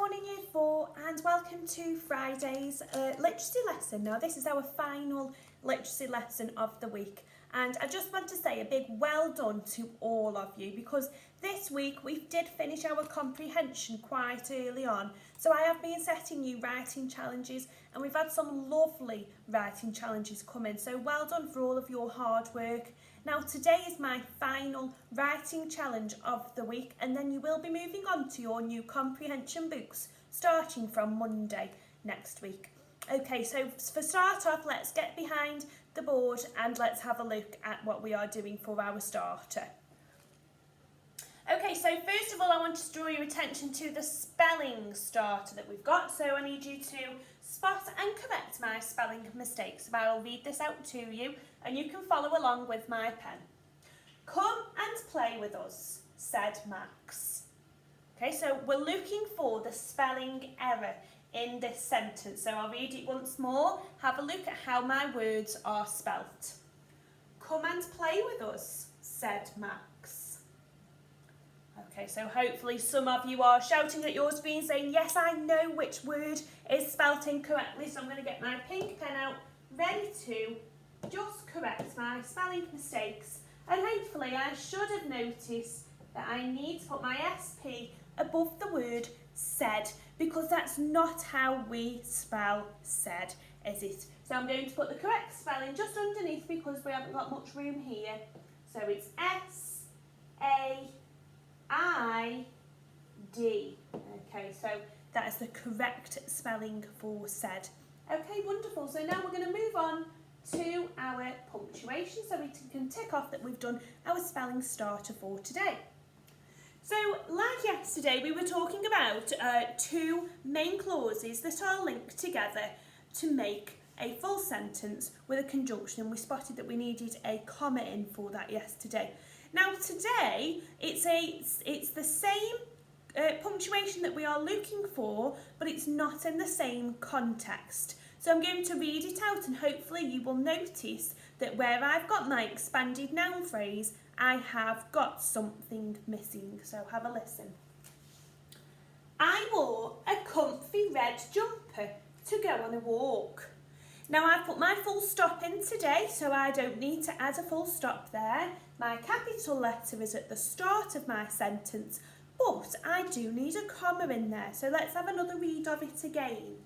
morning Year 4 and welcome to Friday's literacy lesson. Now this is our final literacy lesson of the week and I just want to say a big well done to all of you because this week we did finish our comprehension quite early on. So I have been setting you writing challenges and we've had some lovely writing challenges come in. So well done for all of your hard work. Now today is my final writing challenge of the week and then you will be moving on to your new comprehension books starting from Monday next week. Okay, so for start off, let's get behind the board and let's have a look at what we are doing for our starter. Okay, so first of all I want to draw your attention to the spelling starter that we've got. So I need you to spot and correct my spelling mistakes. So I'll read this out to you and you can follow along with my pen. Come and play with us, said Max. Okay, so we're looking for the spelling error in this sentence. So I'll read it once more. Have a look at how my words are spelt. Come and play with us, said Max. Okay, so hopefully some of you are shouting at your screen saying, yes, I know which word is spelt incorrectly. So I'm going to get my pink pen out, ready to just correct my spelling mistakes. And hopefully I should have noticed that I need to put my SP above the word said, because that's not how we spell said, is it? So I'm going to put the correct spelling just underneath because we haven't got much room here. So it's S-A-I-D. Okay, so that is the correct spelling for said. Okay, wonderful. So now we're going to move on to our punctuation so we can tick off that we've done our spelling starter for today. So, like yesterday, we were talking about two main clauses that are linked together to make a full sentence with a conjunction, and we spotted that we needed a comma in for that yesterday. Now today, it's the same punctuation that we are looking for, but it's not in the same context. So I'm going to read it out and hopefully you will notice that where I've got my expanded noun phrase, I have got something missing. So have a listen. I wore a comfy red jumper to go on a walk. Now I've put my full stop in today, so I don't need to add a full stop there. My capital letter is at the start of my sentence, but I do need a comma in there. So let's have another read of it again.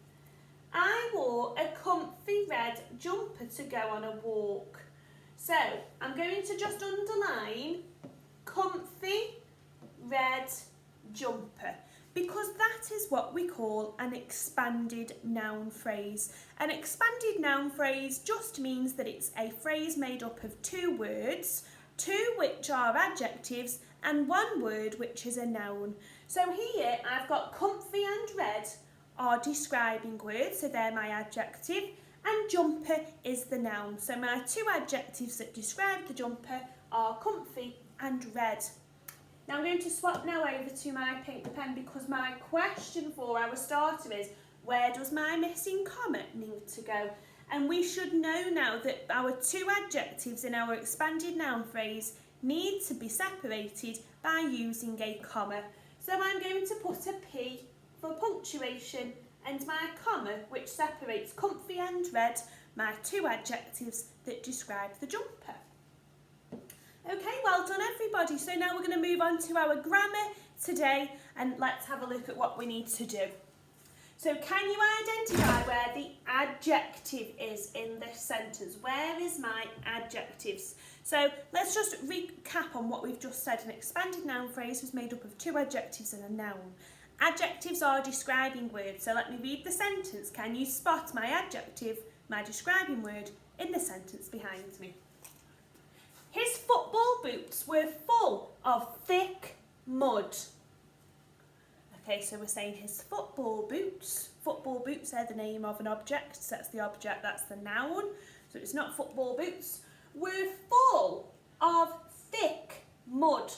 I wore a comfy red jumper to go on a walk. So I'm going to just underline comfy red jumper because that is what we call an expanded noun phrase. An expanded noun phrase just means that it's a phrase made up of two words, two which are adjectives and one word which is a noun. So here I've got comfy and red are describing words, so they're my adjective, and jumper is the noun. So my two adjectives that describe the jumper are comfy and red. Now I'm going to swap now over to my pink pen because my question for our starter is, where does my missing comma need to go? And we should know now that our two adjectives in our expanded noun phrase need to be separated by using a comma. So I'm going to put a P for punctuation and my comma which separates comfy and red, my two adjectives that describe the jumper. Okay, well done everybody. So now we're going to move on to our grammar today and let's have a look at what we need to do. So can you identify where the adjective is in this sentence? Where is my adjectives? So let's just recap on what we've just said. An expanded noun phrase was made up of two adjectives and a noun. Adjectives are describing words, so let me read the sentence. Can you spot my adjective, my describing word, in the sentence behind me? His football boots were full of thick mud. Okay, so we're saying his football boots are the name of an object, so that's the object, that's the noun, so it's not football boots, were full of thick mud.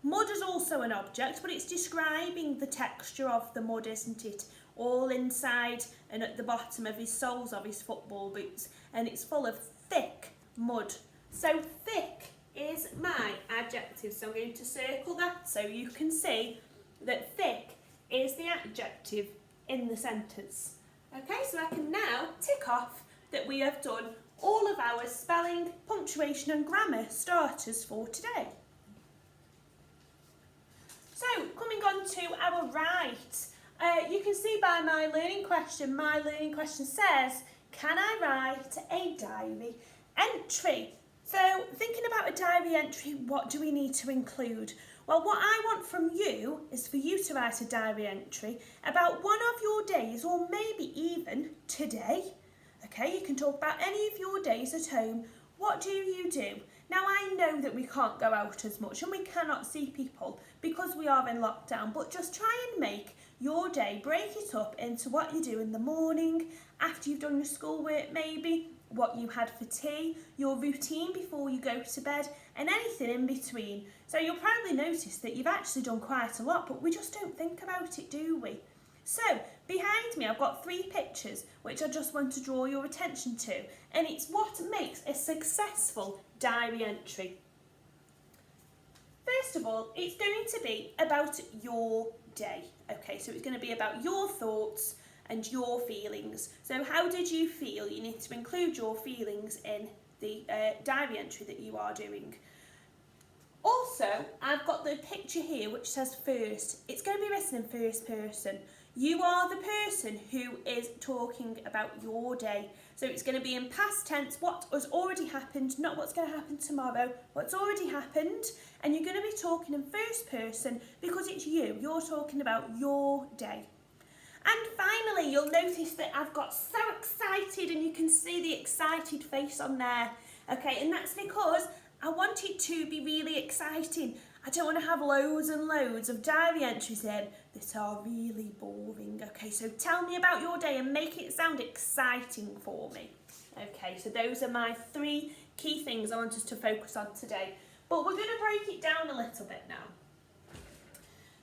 Mud is also an object, but it's describing the texture of the mud, isn't it? All inside and at the bottom of his soles of his football boots. And it's full of thick mud. So thick is my adjective. So I'm going to circle that so you can see that thick is the adjective in the sentence. Okay, so I can now tick off that we have done all of our spelling, punctuation and grammar starters for today. So, coming on to our right, you can see by my learning question says, can I write a diary entry? So, thinking about a diary entry, what do we need to include? Well, what I want from you is for you to write a diary entry about one of your days, or maybe even today. Okay, you can talk about any of your days at home. What do you do? Now, I know that we can't go out as much and we cannot see people because we are in lockdown, but just try and make your day, break it up into what you do in the morning, after you've done your schoolwork maybe, what you had for tea, your routine before you go to bed, and anything in between. So you'll probably notice that you've actually done quite a lot, but we just don't think about it, do we? So, behind me I've got 3 pictures which I just want to draw your attention to, and it's what makes a successful diary entry. First of all, it's going to be about your day. Okay, so it's going to be about your thoughts and your feelings. So how did you feel? You need to include your feelings in the diary entry that you are doing. Also, I've got the picture here which says first. It's going to be written in first person. You are the person who is talking about your day. So it's going to be in past tense, what has already happened, not what's going to happen tomorrow, what's already happened. And you're going to be talking in first person because it's you. You're talking about your day. And finally, you'll notice that I've got so excited, and you can see the excited face on there. Okay, and that's because I want it to be really exciting. I don't want to have loads and loads of diary entries in that are really boring. Okay, so tell me about your day and make it sound exciting for me. Okay, so those are my 3 key things I want us to focus on today. But we're going to break it down a little bit now.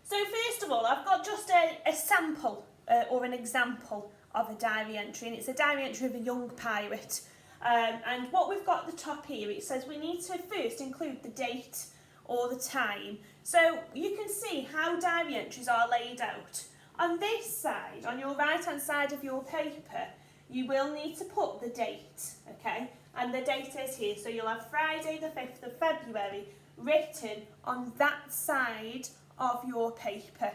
So first of all, I've got just a sample or an example of a diary entry, and it's a diary entry of a young pirate. And what we've got at the top here, it says we need to first include the date or the time. So you can see how diary entries are laid out. On this side, on your right hand side of your paper, you will need to put the date, okay? And the date is here, so you'll have Friday the 5th of February written on that side of your paper.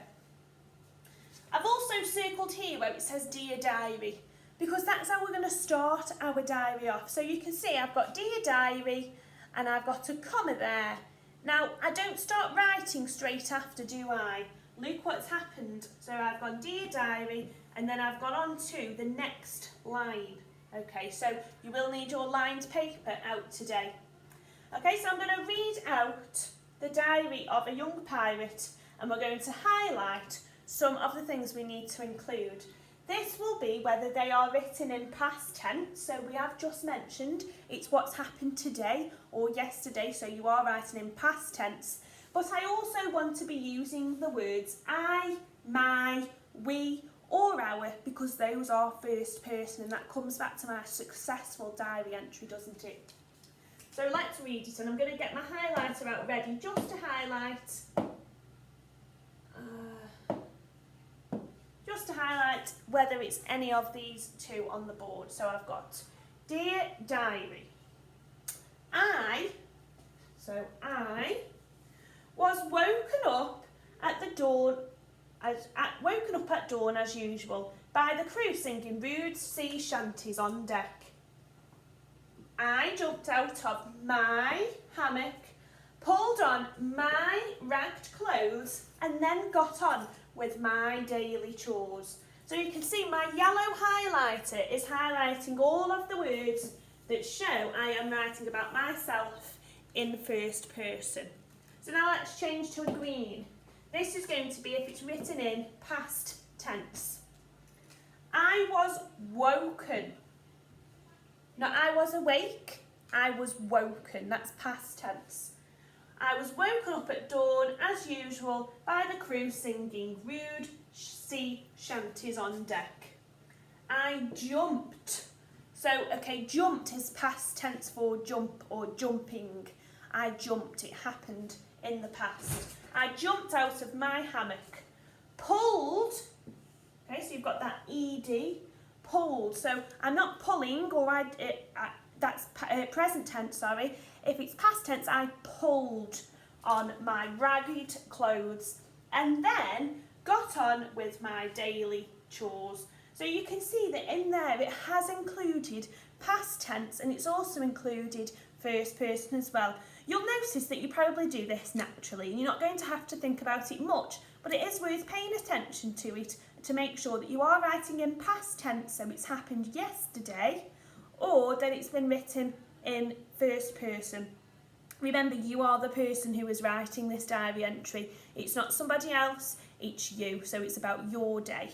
I've also circled here where it says Dear Diary, because that's how we're going to start our diary off. So you can see I've got Dear Diary and I've got a comma there. Now, I don't start writing straight after, do I? Look what's happened. So I've gone Dear Diary and then I've gone on to the next line. Okay, so you will need your lined paper out today. Okay, so I'm going to read out the diary of a young pirate and we're going to highlight some of the things we need to include. This will be whether they are written in past tense, so we have just mentioned it's what's happened today or yesterday, so you are writing in past tense. But I also want to be using the words I, my, we or our, because those are first person, and that comes back to my successful diary entry, doesn't it? So let's read it, and I'm going to get my highlighter out ready just to highlight whether it's any of these 2 on the board. So I've got Dear Diary. I was woken up at dawn as usual by the crew singing rude sea shanties on deck. I jumped out of my hammock, pulled on my ragged clothes and then got on with my daily chores. So you can see my yellow highlighter is highlighting all of the words that show I am writing about myself in first person. So now let's change to a green. This is going to be if it's written in past tense. I was woken. Not I was awake, I was woken. That's past tense. I was woken up at dawn, as usual, by the crew singing rude sea shanties on deck. I jumped. So, okay, jumped is past tense for jump or jumping. I jumped, it happened in the past. I jumped out of my hammock, pulled that ed, pulled. So I'm not pulling, or that's present tense, sorry. If it's past tense, I pulled on my ragged clothes and then got on with my daily chores. So you can see that in there it has included past tense, and it's also included first person as well. You'll notice that you probably do this naturally and you're not going to have to think about it much, but it is worth paying attention to it to make sure that you are writing in past tense, so it's happened yesterday, or that it's been written in first person. Remember, you are the person who is writing this diary entry. It's not somebody else, it's you, so it's about your day.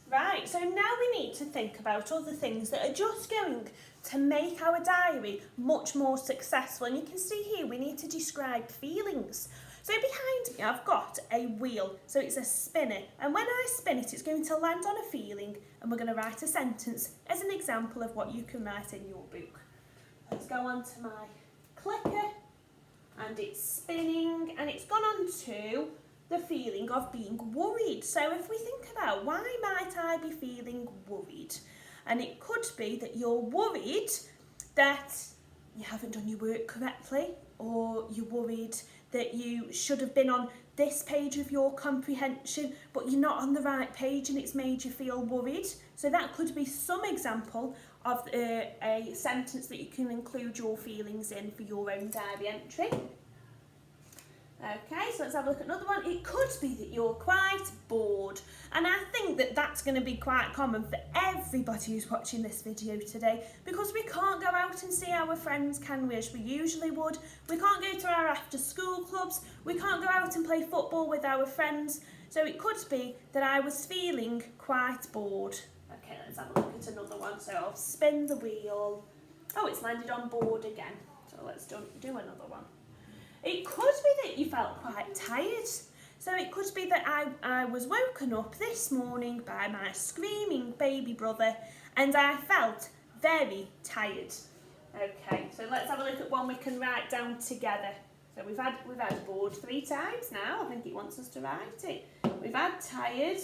Right, so now we need to think about other things that are just going to make our diary much more successful. And you can see here we need to describe feelings. So behind me I've got a wheel, so it's a spinner, and when I spin it, it's going to land on a feeling, and we're going to write a sentence as an example of what you can write in your book. Let's go on to my clicker, and it's spinning, and it's gone on to the feeling of being worried. So if we think about, why might I be feeling worried? And it could be that you're worried that you haven't done your work correctly, or you're worried that you should have been on this page of your comprehension, but you're not on the right page and it's made you feel worried. So that could be some example of a sentence that you can include your feelings in for your own diary entry. Okay, so let's have a look at another one. It could be that you're quite bored, and I think that that's going to be quite common for everybody who's watching this video today, because we can't go out and see our friends, can we, as we usually would. We can't go to our after school clubs, we can't go out and play football with our friends, so it could be that I was feeling quite bored. Okay, let's have a look at another one. So I'll spin the wheel. Oh, it's landed on board again, so let's do another one. It could be that you felt quite tired. So it could be that I was woken up this morning by my screaming baby brother and I felt very tired. Okay, so let's have a look at one we can write down together. So we've had bored 3 times now. I think it wants us to write it. We've had tired.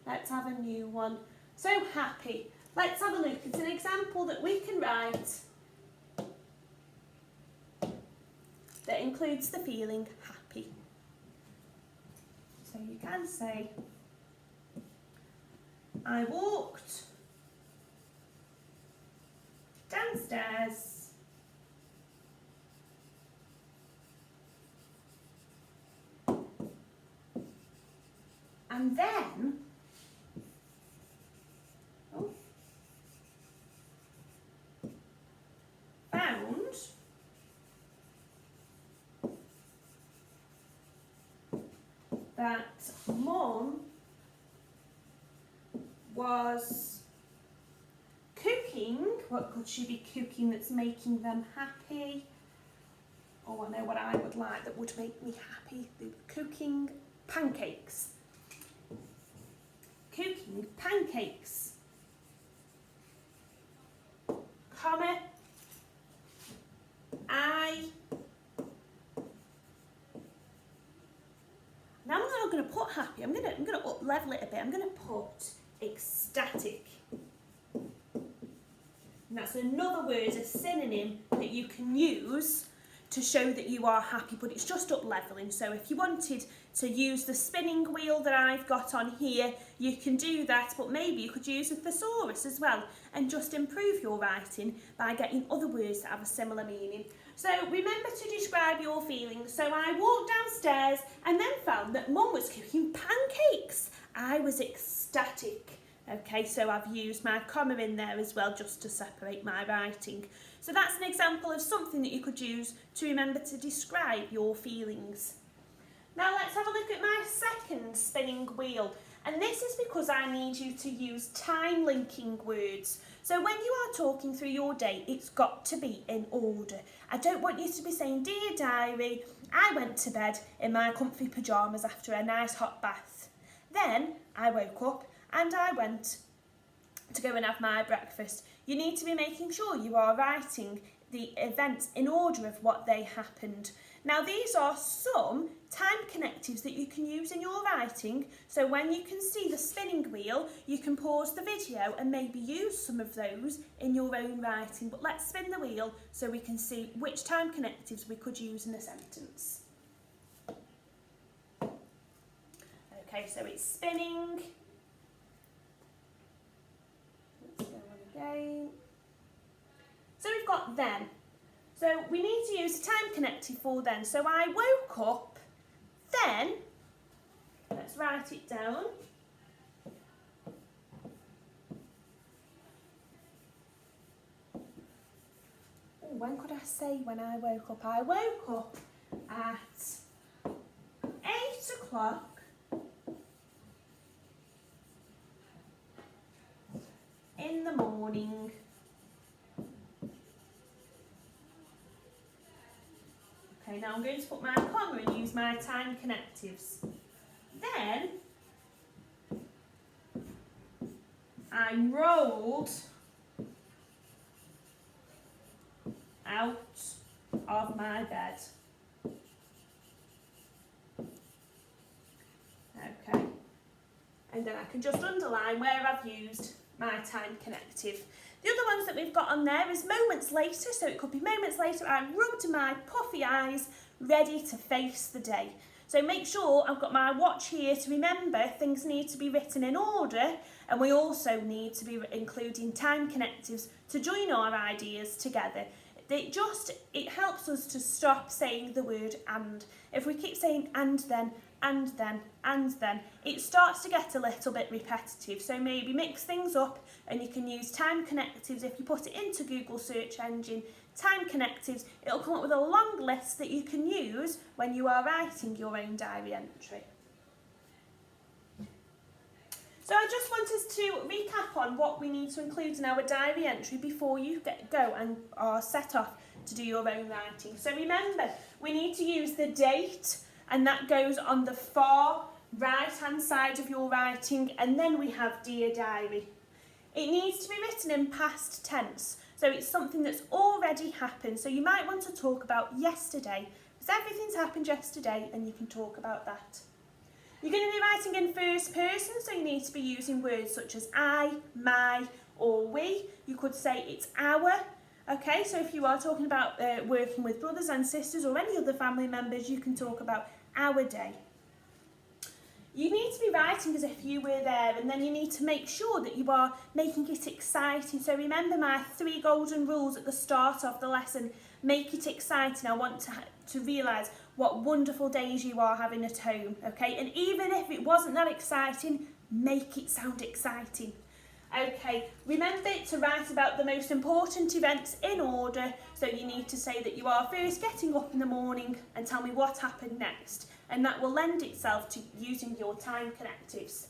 Let's have a new one. So happy. Let's have a look. It's an example that we can write that includes the feeling happy. So you can say, I walked downstairs and then found that Mum was cooking. What could she be cooking that's making them happy? Oh, I know what I would like that would make me happy. They were cooking pancakes. Cooking pancakes. Comma. Now I'm not going to put happy. I'm going to up level it a bit. I'm going to put ecstatic. And that's another word, a synonym that you can use to show that you are happy, but it's just up leveling. So if you wanted to use the spinning wheel that I've got on here, you can do that, but maybe you could use a thesaurus as well and just improve your writing by getting other words that have a similar meaning. So remember to describe your feelings. So I walked downstairs and then found that Mum was cooking pancakes. I was ecstatic. Okay, so I've used my comma in there as well just to separate my writing. So that's an example of something that you could use to remember to describe your feelings. Now let's have a look at my second spinning wheel. And this is because I need you to use time linking words. So when you are talking through your day, it's got to be in order. I don't want you to be saying, dear diary, I went to bed in my comfy pyjamas after a nice hot bath. Then I woke up and I went to go and have my breakfast. You need to be making sure you are writing the events in order of what they happened. Now these are some time connectives that you can use in your writing, so when you can see the spinning wheel you can pause the video and maybe use some of those in your own writing. But let's spin the wheel so we can see which time connectives we could use in a sentence. Okay, so it's spinning. Let's go on again. So we've got then. So we need to use a time connective for then. So I woke up, then, let's write it down. Oh, when could I say when I woke up? I woke up at 8 o'clock in the morning. Okay, now I'm going to put my comma and use my time connectives. Then I rolled out of my bed. Okay, and then I can just underline where I've used my time connective. The other ones that we've got on there is moments later, so it could be moments later I rubbed my puffy eyes, ready to face the day. So make sure I've got my watch here to remember things need to be written in order, and we also need to be including time connectives to join our ideas together. It helps us to stop saying the word and. If we keep saying and then, and then, and then, it starts to get a little bit repetitive. So maybe mix things up, and you can use time connectives. If you put it into Google search engine, time connectives, it'll come up with a long list that you can use when you are writing your own diary entry. So I just want us to recap on what we need to include in our diary entry before you go and are set off to do your own writing. So remember, we need to use the date, and that goes on the far right hand side of your writing, and then we have Dear Diary. It needs to be written in past tense, so it's something that's already happened. So you might want to talk about yesterday, because everything's happened yesterday and you can talk about that. You're going to be writing in first person, so you need to be using words such as I, my, or we. You could say it's our. Okay, so if you are talking about working with brothers and sisters or any other family members, you can talk about our day. You need to be writing as if you were there, and then you need to make sure that you are making it exciting. So remember my 3 golden rules at the start of the lesson. Make it exciting. I want to realise what wonderful days you are having at home, okay? And even if it wasn't that exciting, make it sound exciting. Okay, remember to write about the most important events in order, so you need to say that you are first getting up in the morning and tell me what happened next, and that will lend itself to using your time connectives.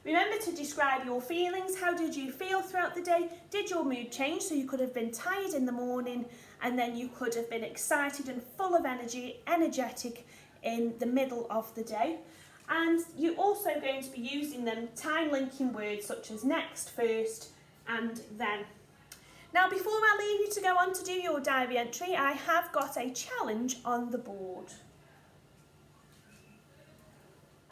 Remember to describe your feelings. How did you feel throughout the day? Did your mood change? So you could have been tired in the morning, and then you could have been excited and full of energy, energetic in the middle of the day. And you're also going to be using them time linking words such as next, first, and then. Now, before I leave you to go on to do your diary entry, I have got a challenge on the board.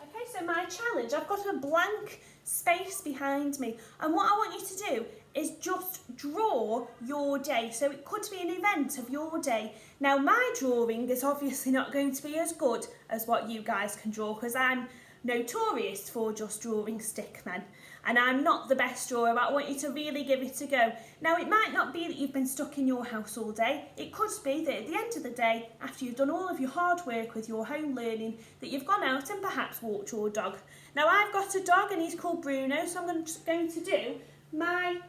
Okay, so my challenge, I've got a blank space behind me, and what I want you to do is just draw your day. So it could be an event of your day. Now my drawing is obviously not going to be as good as what you guys can draw, because I'm notorious for just drawing stickmen, and I'm not the best drawer, but I want you to really give it a go. Now it might not be that you've been stuck in your house all day. It could be that at the end of the day, after you've done all of your hard work with your home learning, that you've gone out and perhaps walked your dog. Now I've got a dog and he's called Bruno, so I'm going to do my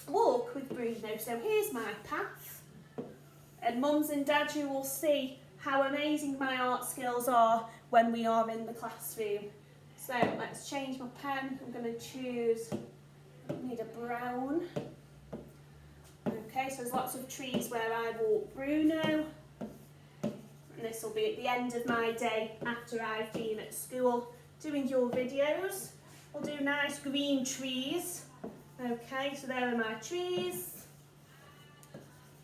walk with Bruno. So here's my path, and mums and dads, you will see how amazing my art skills are when we are in the classroom. So let's change my pen. I'm going to choose, I need a brown. Okay, so there's lots of trees where I walk Bruno, and this will be at the end of my day after I've been at school doing your videos. We'll do nice green trees. Okay, so there are my trees.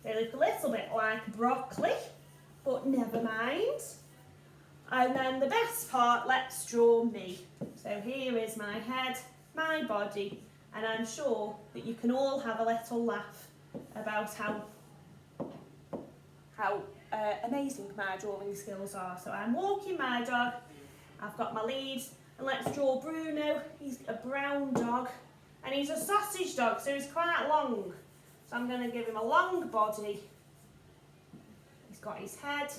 They look a little bit like broccoli, but never mind. And then the best part, let's draw me. So here is my head, my body, and I'm sure that you can all have a little laugh about how amazing my drawing skills are. So I'm walking my dog, I've got my leads, and let's draw Bruno. He's a brown dog, and he's a sausage dog, so he's quite long. So I'm going to give him a long body. He's got his head.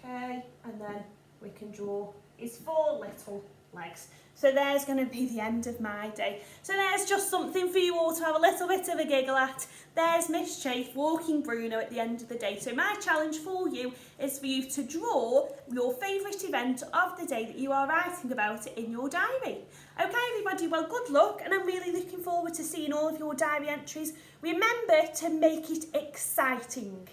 Okay, and then we can draw his 4 little legs. So there's going to be the end of my day. So there's just something for you all to have a little bit of a giggle at. There's Miss Chafe walking Bruno at the end of the day. So my challenge for you is for you to draw your favourite event of the day that you are writing about it in your diary. Okay, everybody, well, good luck, and I'm really looking forward to seeing all of your diary entries. Remember to make it exciting.